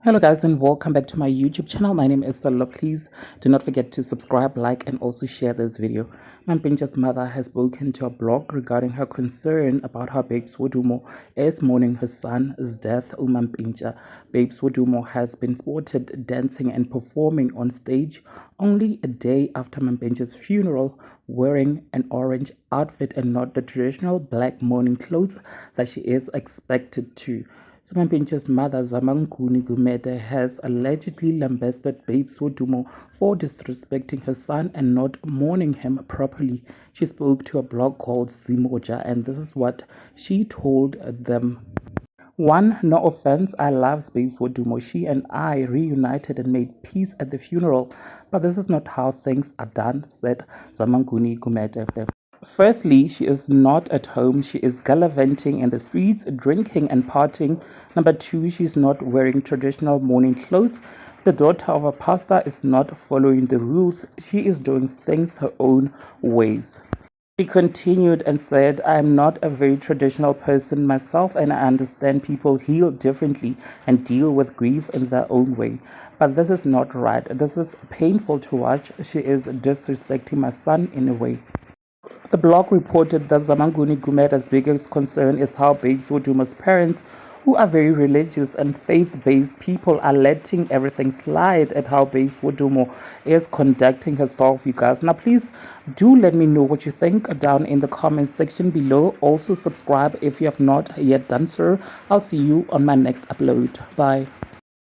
Hello guys and welcome back to my YouTube channel. My name is Stella. Please do not forget to subscribe, like and also share this video. Mampintsha's mother has spoken to a blog regarding her concern about how Babes Wodumo is mourning her son's death. Mampintsha, Babes Wodumo has been spotted dancing and performing on stage only a day after Mampintsha's funeral, wearing an orange outfit and not the traditional black mourning clothes that she is expected to. So Mampintsha's mother, Zamanguni Gumede, has allegedly lambasted Babes Wodumo for disrespecting her son and not mourning him properly. She spoke to a blog called Zimoja, and this is what she told them. One, no offense, I love Babes Wodumo. She and I reunited and made peace at the funeral, but this is not how things are done, said Zamanguni Gumede. Firstly, she is not at home. She is gallivanting in the streets, drinking and partying. Number two, she is not wearing traditional mourning clothes. The daughter of a pastor is not following the rules. She is doing things her own ways. She continued and said, I am not a very traditional person myself, and I understand people heal differently and deal with grief in their own way. But this is not right. This is painful to watch. She is disrespecting my son in a way. The blog reported that Zamanguni Gumeda's biggest concern is how Babes Wodumo's parents, who are very religious and faith-based people, are letting everything slide at how Babes Wodumo is conducting herself, you guys. Now, please do let me know what you think down in the comment section below. Also, subscribe if you have not yet done so. I'll see you on my next upload. Bye.